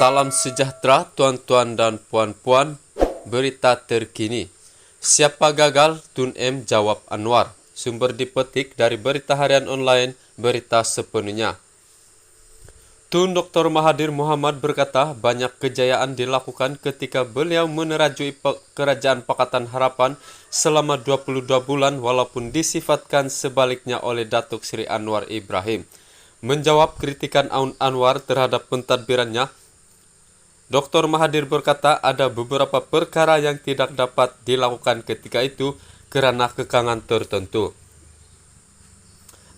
Salam sejahtera tuan-tuan dan puan-puan, berita terkini. Siapa gagal? Tun M jawab Anwar. Sumber dipetik dari berita harian online, berita sepenuhnya. Tun Dr. Mahathir Mohamad berkata banyak kejayaan dilakukan ketika beliau menerajui Kerajaan Pakatan Harapan selama 22 bulan walaupun disifatkan sebaliknya oleh Datuk Seri Anwar Ibrahim. Menjawab kritikan Anwar terhadap pentadbirannya, Dr. Mahathir berkata ada beberapa perkara yang tidak dapat dilakukan ketika itu kerana kekangan tertentu.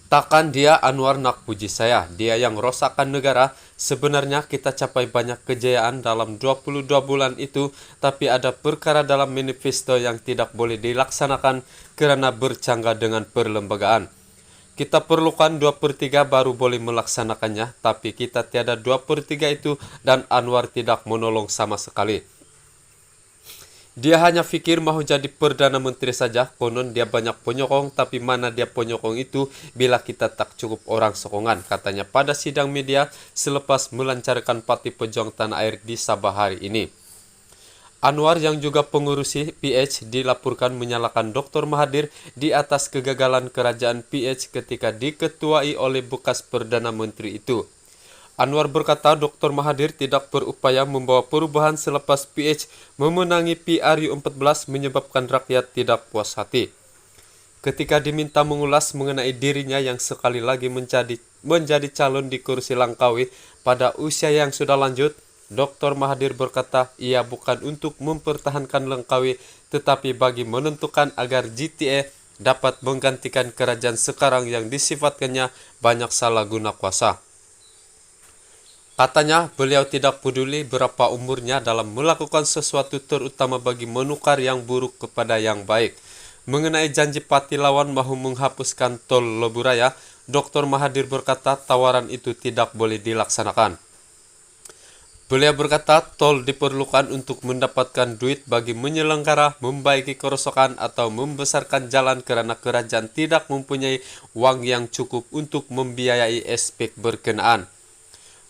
Takkan dia Anwar nak puji saya, dia yang rosakkan negara. Sebenarnya kita capai banyak kejayaan dalam 22 bulan itu, tapi ada perkara dalam manifesto yang tidak boleh dilaksanakan kerana bercanggah dengan perlembagaan. Kita perlukan 2/3 baru boleh melaksanakannya, tapi kita tiada 2/3 itu dan Anwar tidak menolong sama sekali. Dia hanya fikir mahu jadi Perdana Menteri saja, konon dia banyak penyokong, tapi mana dia penyokong itu bila kita tak cukup orang sokongan, katanya pada sidang media selepas melancarkan Parti Pejuang Tanah Air di Sabah hari ini. Anwar yang juga pengurusi PH dilaporkan menyalahkan Dr. Mahathir di atas kegagalan kerajaan PH ketika diketuai oleh bekas Perdana Menteri itu. Anwar berkata Dr. Mahathir tidak berupaya membawa perubahan selepas PH memenangi PRU14 menyebabkan rakyat tidak puas hati. Ketika diminta mengulas mengenai dirinya yang sekali lagi menjadi calon di kursi Langkawi pada usia yang sudah lanjut, Dr. Mahathir berkata ia bukan untuk mempertahankan Langkawi tetapi bagi menentukan agar GTA dapat menggantikan kerajaan sekarang yang disifatkannya banyak salah guna kuasa. Katanya beliau tidak peduli berapa umurnya dalam melakukan sesuatu terutama bagi menukar yang buruk kepada yang baik. Mengenai janji parti lawan mahu menghapuskan tol Leburaya, Dr. Mahathir berkata tawaran itu tidak boleh dilaksanakan. Beliau berkata tol diperlukan untuk mendapatkan duit bagi menyelenggara, membaiki kerosakan atau membesarkan jalan kerana kerajaan tidak mempunyai wang yang cukup untuk membiayai aspek berkenaan.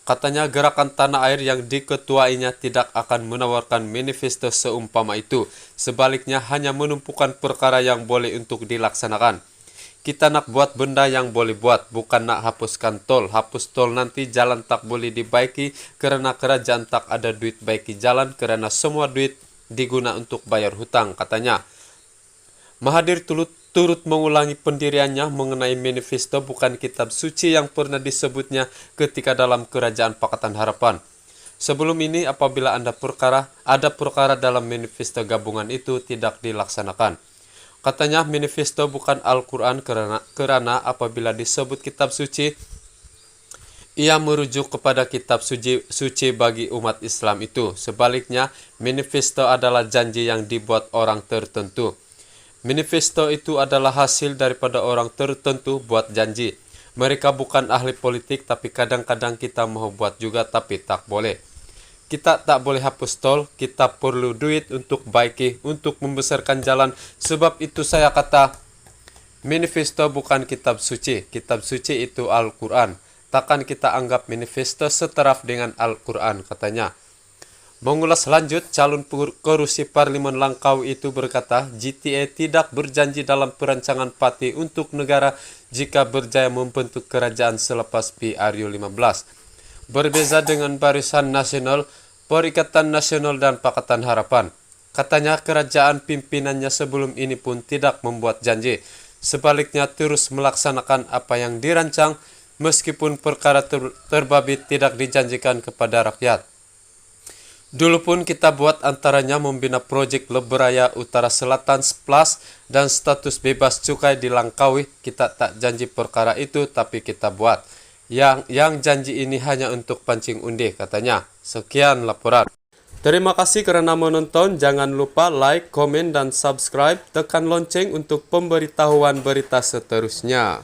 Katanya gerakan tanah air yang diketuainya tidak akan menawarkan manifesto seumpama itu. Sebaliknya hanya menumpukan perkara yang boleh untuk dilaksanakan. Kita nak buat benda yang boleh buat, bukan nak hapuskan tol. Hapus tol nanti jalan tak boleh dibaiki kerana kerajaan tak ada duit baiki jalan kerana semua duit diguna untuk bayar hutang, katanya. Mahathir turut mengulangi pendiriannya mengenai manifesto bukan kitab suci yang pernah disebutnya ketika dalam Kerajaan Pakatan Harapan. Sebelum ini apabila ada perkara dalam manifesto gabungan itu tidak dilaksanakan. Katanya manifesto bukan Al-Quran kerana apabila disebut kitab suci, ia merujuk kepada kitab suci bagi umat Islam itu. Sebaliknya, manifesto adalah janji yang dibuat orang tertentu. Manifesto itu adalah hasil daripada orang tertentu buat janji. Mereka bukan ahli politik tapi kadang-kadang kita mau buat juga tapi tak boleh. Kita tak boleh hapus tol, kita perlu duit untuk baiki, untuk membesarkan jalan. Sebab itu saya kata, manifesto bukan kitab suci. Kitab suci itu Al-Quran. Takkan kita anggap manifesto setaraf dengan Al-Quran, katanya. Mengulas lanjut, calon kerusi Parlimen Langkawi itu berkata, GTA tidak berjanji dalam perancangan parti untuk negara jika berjaya membentuk kerajaan selepas PRU15. Berbeza dengan Barisan Nasional, Perikatan Nasional dan Pakatan Harapan. Katanya kerajaan pimpinannya sebelum ini pun tidak membuat janji. Sebaliknya terus melaksanakan apa yang dirancang meskipun perkara terbabit tidak dijanjikan kepada rakyat. Dulu pun kita buat antaranya membina proyek Leburaya Utara Selatan Plus dan status bebas cukai di Langkawi. Kita tak janji perkara itu tapi kita buat. Yang janji ini hanya untuk pancing undi, katanya. Sekian laporan. Terima kasih kerana menonton. Jangan lupa like, komen dan subscribe. Tekan lonceng untuk pemberitahuan berita seterusnya.